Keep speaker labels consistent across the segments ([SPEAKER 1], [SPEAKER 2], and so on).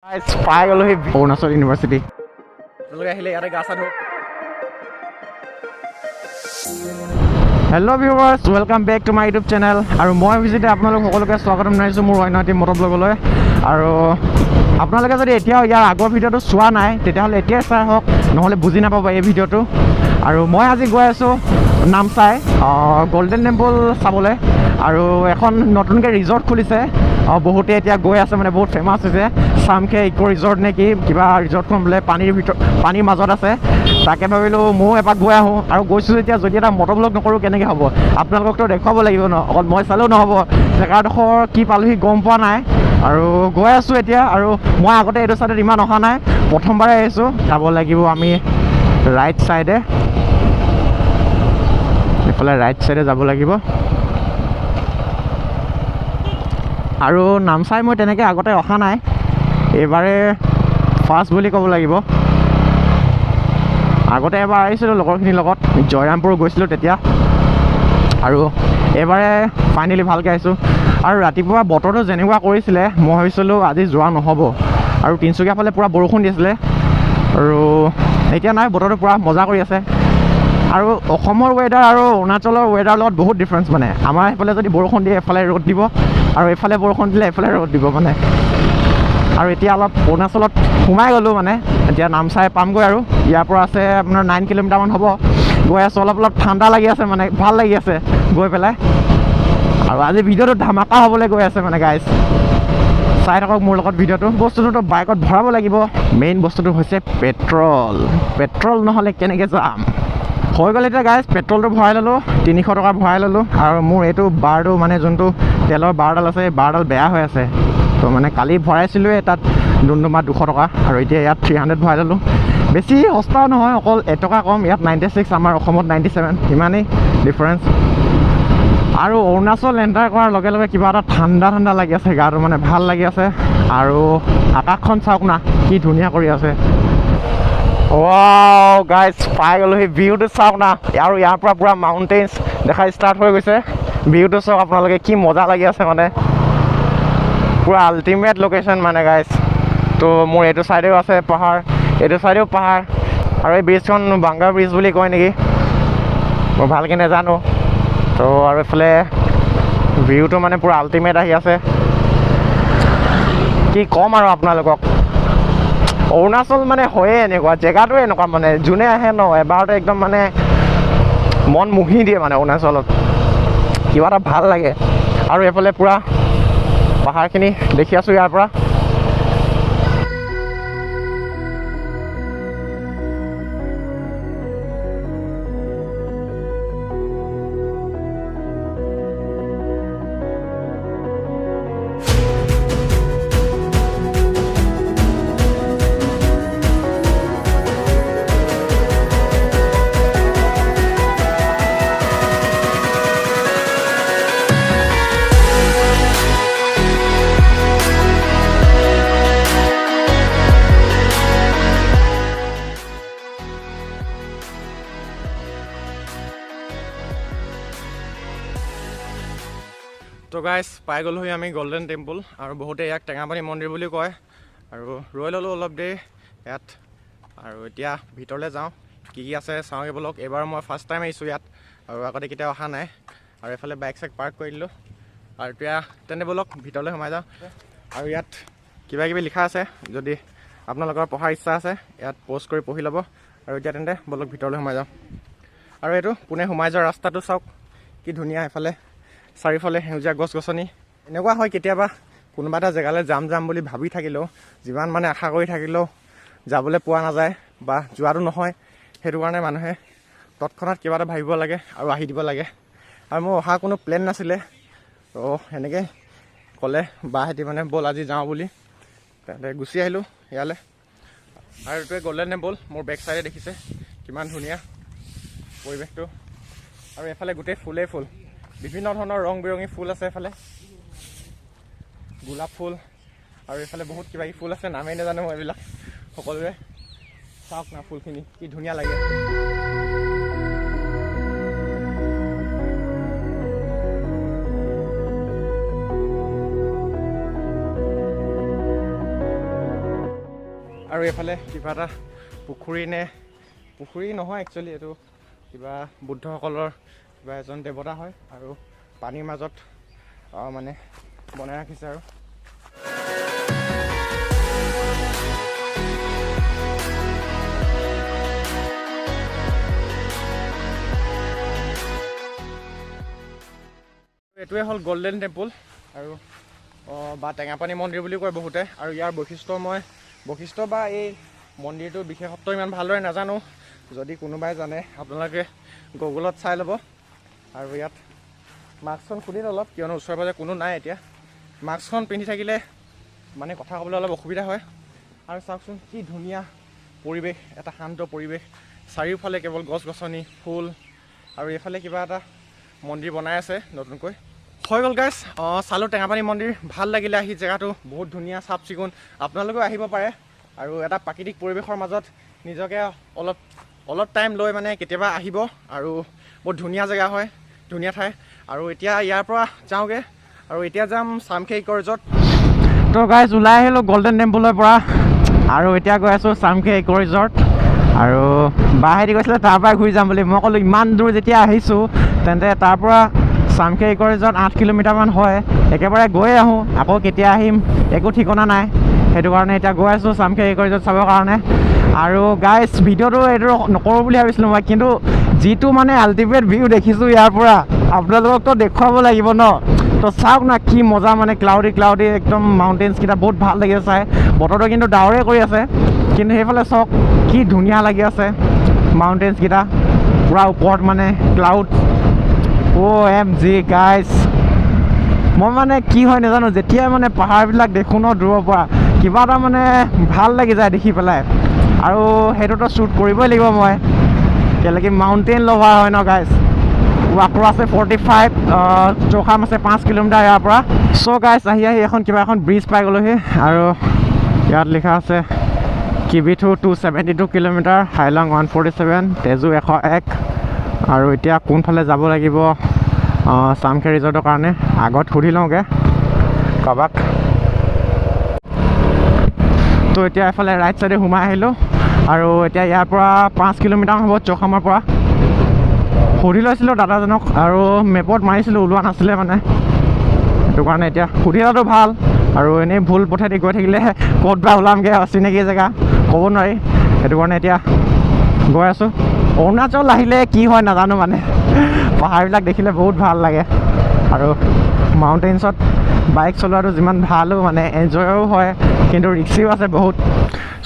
[SPEAKER 1] পাই গ'লো সেই অৰুণাচল ইউনিভাৰ্চিটি। তেওঁলোকে আহিলে ইয়াতে গা চা ধুওক। Hello' viewers, welcome back to my YouTube channel. আৰু মই ভিজিটে আপোনালোক সকলোকে স্বাগতম জনাইছোঁ মোৰ অন্যটি মটব্লগলৈ। আৰু আপোনালোকে যদি এতিয়াও ইয়াৰ আগৰ ভিডিঅ'টো চোৱা নাই তেতিয়াহ'লে এতিয়াই চাই হওক, নহ'লে বুজি নাপাব এই ভিডিঅ'টো। আৰু মই আজি গৈ আছোঁ নামচাই গল্ডেন টেম্পল চাবলৈ। আৰু এখন নতুনকৈ ৰিজৰ্ট খুলিছে, বহুতে এতিয়া গৈ আছে, মানে বহুত ফেমাছ হৈছে। চামখে ইক' ৰিজৰ্ট নে কি কিবা ৰিজৰ্টখন বোলে পানীৰ মাজত আছে। তাকে ভাবিলোঁ ময়ো এপাক গৈ আহোঁ। আৰু গৈছোঁ যেতিয়া যদি এটা মটব্লগ নকৰোঁ কেনেকৈ হ'ব, আপোনালোককতো দেখুৱাব লাগিব ন, অকল মই চালেও নহ'ব। জেগাডোখৰ কি পালোহি গম পোৱা নাই আৰু গৈ আছোঁ এতিয়া। আৰু মই আগতে এইটো চাইডত ইমান অহা নাই, প্ৰথমবাৰে আহিছোঁ। যাব লাগিব আমি ৰাইট চাইডে, এইফালে ৰাইট চাইডে যাব লাগিব। আৰু নামচাই মই তেনেকৈ আগতে অহা নাই, এইবাৰে ফাৰ্ষ্ট বুলি ক'ব লাগিব। আগতে এবাৰ আহিছিলোঁ লগৰখিনিৰ লগত, জয়ৰামপুৰ গৈছিলোঁ তেতিয়া। আৰু এইবাৰে ফাইনেলি ভালকৈ আহিছোঁ। আৰু ৰাতিপুৱা বতৰটো যেনেকুৱা কৰিছিলে মই ভাবিছিলোঁ আজি যোৱা নহ'ব। আৰু তিনিচুকীয়া ফালে পূৰা বৰষুণ দিছিলে, আৰু এতিয়া নাই, বতৰটো পূৰা মজা কৰি আছে। আৰু অসমৰ ৱেডাৰ আৰু অৰুণাচলৰ ৱেডাৰৰ লগত বহুত ডিফাৰেঞ্চ। মানে আমাৰ এইফালে যদি বৰষুণ দিয়ে এফালে ৰ'দ দিব, আৰু এইফালে বৰষুণ দিলে এইফালে ৰ'দ দিব মানে। আৰু এতিয়া অলপ অৰুণাচলত সোমাই গ'লোঁ, মানে এতিয়া নামচাই পামগৈ। আৰু ইয়াৰ পৰা আছে আপোনাৰ 9 কিলোমিটাৰমান হ'ব। গৈ আছোঁ, অলপ ঠাণ্ডা লাগি আছে, মানে ভাল লাগি আছে গৈ পেলাই। আৰু আজি ভিডিঅ'টো ধামাকা হ'বলৈ গৈ আছে মানে গাইজ, চাই থাকক মোৰ লগত ভিডিঅ'টো। বস্তুটোতো বাইকত ভৰাব লাগিব, মেইন বস্তুটো হৈছে পেট্ৰল নহ'লে কেনেকৈ যাম। হৈ গ'ল এতিয়া গাইজ, পেট্ৰলটো ভৰাই ল'লোঁ, 300 টকা ভৰাই ল'লোঁ। আৰু মোৰ এইটো বাৰটো মানে যোনটো তেলৰ বাৰডাল আছে, এই বাৰডাল বেয়া হৈ আছে। তো মানে কালি ভৰাইছিলোঁৱে তাত ডুমডুমাত 200 টকা, আৰু এতিয়া ইয়াত 300 ভৰাই ল'লোঁ। বেছি সস্তাও নহয়, অকল 1 টকা কম। ইয়াত 96, আমাৰ অসমত 97, সিমানেই ডিফাৰেঞ্চ। আৰু অৰুণাচল এণ্টাৰ কৰাৰ লগে লগে কিবা এটা ঠাণ্ডা লাগি আছে গাটো, মানে ভাল লাগি আছে। আৰু আকাশখন চাওক না, কি ধুনীয়া কৰি আছে। ৱাও গাইজ, পাই গ'লোঁ, সেই ভিউটো চাওক না। আৰু ইয়াৰ পৰা পূৰা মাউণ্টেইনছ দেখা ষ্টাৰ্ট হৈ গৈছে। ভিউটো চাওক আপোনালোকে, কি মজা লাগি আছে, মানে পূৰা আল্টিমেট লোকেশ্যন মানে গাইজ। তো মোৰ এইটো ছাইডেও আছে পাহাৰ, এইটো ছাইডেও পাহাৰ। আৰু এই ব্ৰিজখন বাংগাৰ ব্ৰিজ বুলি কয় নেকি, মই ভালকৈ নাজানো। তো আৰু এইফালে ভিউটো মানে পূৰা আল্টিমেট আহি আছে। কি ক'ম আৰু আপোনালোকক, অৰুণাচল মানে হয়ে এনেকুৱা, জেগাটোৱে এনেকুৱা, মানে যোনে আহে ন এবাৰতে একদম মানে মন মুহি দিয়ে মানে অৰুণাচলত, কিবা এটা ভাল লাগে। আৰু এইফালে পূৰা পাহাৰখিনি দেখি আছোঁ ইয়াৰ পৰা। তো গাইজ, পাই গ'লোহি আমি গল্ডেন টেম্পল, আৰু বহুতে ইয়াক টেঙাপানী মন্দিৰ বুলি কয়। আৰু ৰৈ ল'লোঁ অলপ দেৰি ইয়াত, আৰু এতিয়া ভিতৰলৈ যাওঁ, কি আছে চাওঁগৈ ব'লক। এইবাৰ মই ফাৰ্ষ্ট টাইম আহিছোঁ ইয়াত, আৰু আগতে কেতিয়াও অহা নাই। আৰু এইফালে বাইক চাইক পাৰ্ক কৰি দিলোঁ। আৰু এতিয়া তেন্তে ব'লক ভিতৰলৈ সোমাই যাওঁ। আৰু ইয়াত কিবা কিবি লিখা আছে, যদি আপোনালোকৰ পঢ়াৰ ইচ্ছা আছে ইয়াত প'ষ্ট কৰি পঢ়ি ল'ব। আৰু এতিয়া তেন্তে ব'লক ভিতৰলৈ সোমাই যাওঁ। আৰু এইটো পোনে সোমাই যোৱা ৰাস্তাটো চাওক, কি ধুনীয়া। এইফালে চাৰিওফালে সেউজীয়া গছ গছনি। এনেকুৱা হয় কেতিয়াবা কোনোবা এটা জেগালৈ যাম বুলি ভাবি থাকিলেও, যিমান মানে আশা কৰি থাকিলেও যাবলৈ পোৱা নাযায় বা যোৱাটো নহয়। সেইটো কাৰণে মানুহে তৎক্ষণাত কিবা এটা ভাবিব লাগে আৰু আহি দিব লাগে। আৰু মোৰ অহা কোনো প্লেন নাছিলে, তো এনেকৈ ক'লে বাহেঁতি মানে ব'ল আজি যাওঁ বুলি, তাতে গুচি আহিলোঁ ইয়ালৈ। আৰু এইটোৱে গল্ডেন টেম্পল, মোৰ বেক চাইডে দেখিছে কিমান ধুনীয়া পৰিৱেশটো। আৰু এইফালে গোটেই ফুলেই ফুল, বিভিন্ন ধৰণৰ ৰং বিৰঙী ফুল আছে। এইফালে গোলাপ ফুল, আৰু এইফালে বহুত কিবা কিবি ফুল আছে, নামেই নাজানো মই এইবিলাক সকলোৱে। চাওক না ফুলখিনি, কি ধুনীয়া লাগে। আৰু এইফালে কিবা এটা পুখুৰী নহয় একচুৱেলি এইটো কিবা বুদ্ধসকলৰ কিবা এজন দেৱতা হয় আৰু পানীৰ মাজত মানে বনাই ৰাখিছে আৰু এইটোৱে হ'ল গল্ডেন টেম্পল আৰু বা টেঙাপানী মন্দিৰ বুলি কয় বহুতে আৰু ইয়াৰ বৈশিষ্ট্য বা এই মন্দিৰটোৰ বিশেষত্ব ইমান ভালদৰে নাজানো যদি কোনোবাই জানে আপোনালোকে গুগলত চাই ল'ব আৰু ইয়াত মাস্কখন খুলি অলপ কিয়নো ওচৰে পাজৰে কোনো নাই এতিয়া মাস্কখন পিন্ধি থাকিলে মানে কথা ক'বলৈ অলপ অসুবিধা হয় আৰু চাওকচোন কি ধুনীয়া পৰিৱেশ এটা শান্ত পৰিৱেশ চাৰিওফালে কেৱল গছ গছনি ফুল আৰু এইফালে কিবা এটা মন্দিৰ বনাই আছে নতুনকৈ হৈ গ'ল গাইজ চালোঁ টেঙাপানী মন্দিৰ ভাল লাগিলে আহি জেগাটো বহুত ধুনীয়া চাফ চিকুণ আপোনালোকেও আহিব পাৰে আৰু এটা প্ৰাকৃতিক পৰিৱেশৰ মাজত নিজকে অলপ টাইম লৈ মানে কেতিয়াবা আহিব আৰু বহুত ধুনীয়া জেগা হয় ধুনীয়া ঠাই আৰু এতিয়া ইয়াৰ পৰা যাওঁগৈ আৰু এতিয়া যাম চামখে ইক' ৰিজৰ্ট তো গাইজ ওলাই আহিলোঁ গল্ডেন টেম্পলৰ পৰা আৰু এতিয়া গৈ আছোঁ চামখে ইক' ৰিজৰ্ট আৰু বাহেদি কৈছিলে তাৰ পৰা ঘূৰি যাম বুলি মই ক'লোঁ ইমান দূৰ যেতিয়া আহিছোঁ তেন্তে তাৰ পৰা চামখে ইক' ৰিজৰ্ট 8 কিলোমিটাৰমান হয় একেবাৰে গৈ আহোঁ আকৌ কেতিয়া আহিম একো ঠিকনা নাই সেইটো কাৰণে এতিয়া গৈ আছোঁ চামখে ইক' ৰিজৰ্ট চাবৰ কাৰণে আৰু গাইজ ভিডিঅ'টো এইটো নকৰোঁ বুলি ভাবিছিলোঁ মই কিন্তু যিটো মানে আল্টিমেট ভিউ দেখিছোঁ ইয়াৰ পৰা আপোনালোককতো দেখুৱাব লাগিব ন তো চাওক না কি মজা মানে ক্লাউডি একদম মাউণ্টেইনছকেইটা বহুত ভাল লাগি আছে চাই বতৰটো কিন্তু ডাৱৰে কৰি আছে কিন্তু সেইফালে চাওক কি ধুনীয়া লাগি আছে মাউণ্টেইনছকেইটা পূৰা ওপৰত মানে ক্লাউড OMG গাইজ মই মানে কি হয় নাজানো যেতিয়াই মানে পাহাৰবিলাক দেখোঁ ন দূৰৰ পৰা কিবা এটা মানে ভাল লাগি যায় দেখি পেলাই আৰু সেইটোতো শ্বুট কৰিবই লাগিব মই কেলেকি মাউণ্টেইন লভাৰ হয় ন গাইজ ৱাকৰো আছে 45 চৌখাম আছে 5 কিলোমিটাৰ ইয়াৰ পৰা চ' গাইজ আহি এখন কিবা এখন ব্ৰিজ পাই গ'লোহি আৰু ইয়াত লিখা আছে কিবিথু 272 কিলোমিটাৰ হাইলং 147 তেজু 101 আৰু এতিয়া কোনফালে যাব লাগিব চামখে ৰিজৰ্টৰ কাৰণে আগত সুধি লওঁগৈ কাৰোবাক তো এতিয়া এফালে ৰাইট চাইডে সোমাই আহিলোঁ আৰু এতিয়া ইয়াৰ পৰা 5 কিলোমিটাৰ হ'ব চৌখামৰ পৰা সুধি লৈছিলোঁ দাদাজনক আৰু মেপত মাৰিছিলোঁ ওলোৱা নাছিলে মানে সেইটো কাৰণে এতিয়া সুধি লোৱাটো ভাল আৰু এনেই ভুল পথেদি গৈ থাকিলে ক'ত বা ওলামগৈ অচিনাকি জেগা ক'ব নোৱাৰি সেইটো কাৰণে এতিয়া গৈ আছোঁ অৰুণাচল আহিলে কি হয় নাজানো মানে পাহাৰবিলাক দেখিলে বহুত ভাল লাগে আৰু মাউণ্টেইনছত বাইক চলোৱাটো যিমান ভালো মানে এনজয়ো হয় কিন্তু ৰিক্সিও আছে বহুত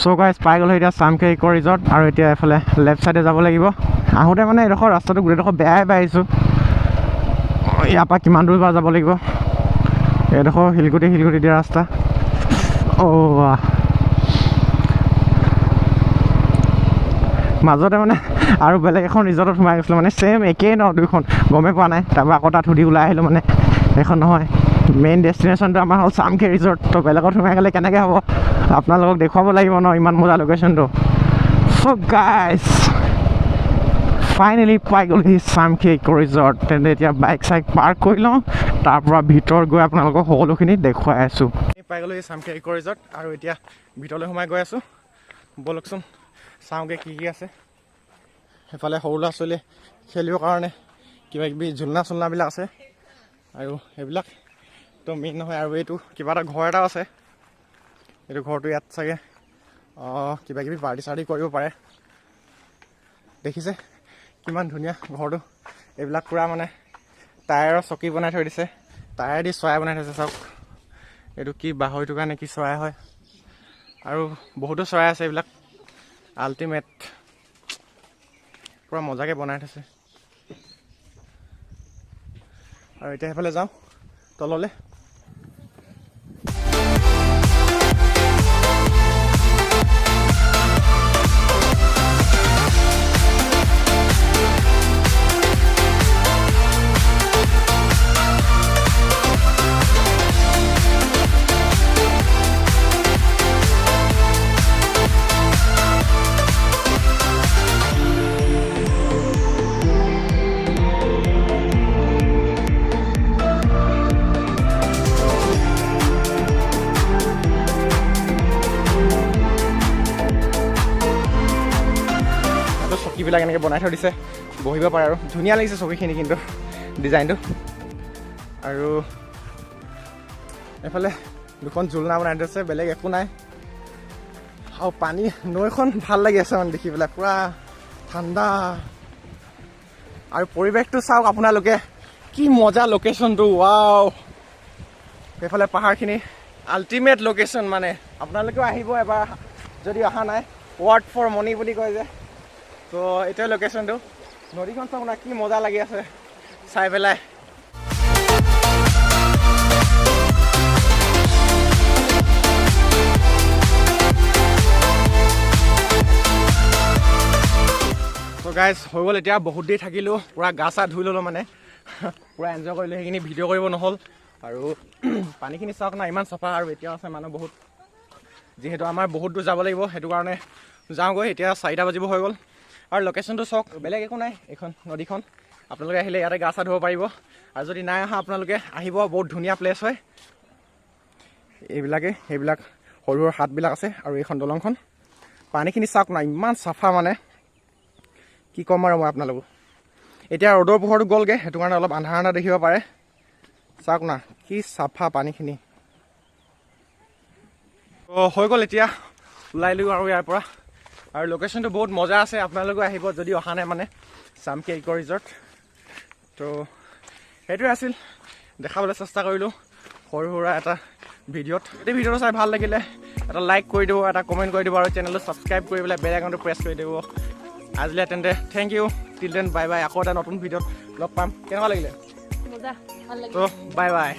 [SPEAKER 1] চ' গাইজ পাই গ'লোঁ এতিয়া চামখে ইক' ৰিজৰ্ট আৰু এতিয়া এফালে লেফ্ট ছাইডে যাব লাগিব আহোঁতে মানে এইডোখৰ ৰাস্তাটো গোটেইডোখৰ বেয়াই পাই আহিছোঁ ইয়াৰ পৰা কিমান দূৰ পৰা যাব লাগিব এইডোখৰ শিলগুটি দিয়া ৰাস্তা মাজতে মানে আৰু বেলেগ এখন ৰিজৰ্টত সোমাই গৈছিলোঁ মানে ছেইম একেই ন দুইখন গমেই পোৱা নাই তাৰপৰা আকৌ তাত সুধি ওলাই আহিলোঁ মানে এইখন নহয় মেইন ডেষ্টিনেশ্যনটো আমাৰ হ'ল চামখে ৰিজৰ্ট তো বেলেগত সোমাই গ'লে কেনেকৈ হ'ব আপোনালোকক দেখুৱাব লাগিব ন ইমান মজা লোকেশ্যনটো চ' গাইজ ফাইনেলি পাই গ'লহি চামখে ইক' ৰিজৰ্ট তেন্তে এতিয়া বাইক চাইক পাৰ্ক কৰি লওঁ তাৰ পৰা ভিতৰত গৈ আপোনালোকক সকলোখিনি দেখুৱাই আছোঁ পাই গ'লহি চামখে ইক' ৰিজৰ্ট আৰু এতিয়া ভিতৰলৈ সোমাই গৈ আছোঁ ব'লকচোন চাওঁগৈ কি আছে সেইফালে সৰু ল'ৰা ছোৱালীয়ে খেলিবৰ কাৰণে কিবা কিবি ঝুলনা চুলনাবিলাক আছে আৰু সেইবিলাকতো মেইন নহয় আৰু এইটো কিবা এটা ঘৰ এটাও আছে এইটো ঘৰটো ইয়াত চাগে কিবা কিবি পাৰ্টি চাৰ্টি কৰিব পাৰে দেখিছে কিমান ধুনীয়া ঘৰটো এইবিলাক পূৰা মানে টায়াৰৰ চকী বনাই থৈ দিছে টায়াৰেদি চৰাই বনাই থৈছে চাওক এইটো কি বাহৰিটোৰ কাৰণে কি চৰাই হয় আৰু বহুতো চৰাই আছে এইবিলাক আল্টিমেট পূৰা মজাকৈ বনাই থৈছে আৰু এতিয়া সেইফালে যাওঁ তললৈ চকীবিলাক এনেকৈ বনাই থৈ দিছে বহিব পাৰে আৰু ধুনীয়া লাগিছে চকীখিনি কিন্তু ডিজাইনটো আৰু এইফালে দুখন ঝুলনা বনাই থৈছে বেলেগ একো নাই আৰু পানী নৈখন ভাল লাগি আছে মানে দেখি পেলাই পুৰা ঠাণ্ডা আৰু পৰিৱেশটো চাওক আপোনালোকে কি মজা লোকেশ্যনটো ৱাও এইফালে পাহাৰখিনি আল্টিমেট লোকেশ্যন মানে আপোনালোকেও আহিব এবাৰ যদি অহা নাই ৱাৰ্ড ফৰ মনি বুলি কয় যে তো এইটোৱে লোকেশ্যনটো নদীখন চাওক না কি মজা লাগি আছে চাই পেলাই তো গাইজ হৈ গ'ল এতিয়া বহুত দেৰি থাকিলোঁ পূৰা গা চা ধুই ল'লোঁ মানে পূৰা এনজয় কৰিলোঁ সেইখিনি ভিডিঅ' কৰিব নহ'ল আৰু পানীখিনি চাওক না ইমান চাফা আৰু এতিয়াও আছে মানুহ বহুত যিহেতু আমাৰ বহুত দূৰ যাব লাগিব সেইটো কাৰণে যাওঁগৈ এতিয়া 4টা বাজিব হৈ গ'ল আৰু লোকেশ্যনটো চাওক বেলেগ একো নাই এইখন নদীখন আপোনালোকে আহিলে ইয়াতে গা চা ধুব পাৰিব আৰু যদি নাই অহা আপোনালোকে আহিব বহুত ধুনীয়া প্লেচ হয় সেইবিলাক সৰু সৰু হাতবিলাক আছে আৰু এইখন দলংখন পানীখিনি চাওক না ইমান চাফা মানে কি ক'ম আৰু মই আপোনালোকক এতিয়া ৰ'দৰ পোহৰটো গ'লগৈ সেইটো কাৰণে অলপ আন্ধাৰ আন্ধাৰ দেখিব পাৰে চাওক না কি চাফা পানীখিনি তো হৈ গ'ল এতিয়া ওলাই লোঁ আৰু ইয়াৰ পৰা আৰু লোকেশ্যনটো বহুত মজা আছে আপোনালোকে আহিব যদি অহা নাই মানে চামকি ইক' ৰিজৰ্ট তো সেইটোৱে আছিল দেখাবলৈ চেষ্টা কৰিলোঁ সৰু সুৰা এটা ভিডিঅ'ত এই ভিডিঅ'টো চাই ভাল লাগিলে এটা লাইক কৰি দিব এটা কমেণ্ট কৰি দিব আৰু চেনেলটো ছাবস্ক্ৰাইব কৰি পেলাই বেল আইকনটো প্ৰেছ কৰি দিব আজিলৈ তেন্তে thank you till then bye bye আকৌ এটা নতুন ভিডিঅ'ত লগ পাম কেনেকুৱা লাগিলে তো বাই বাই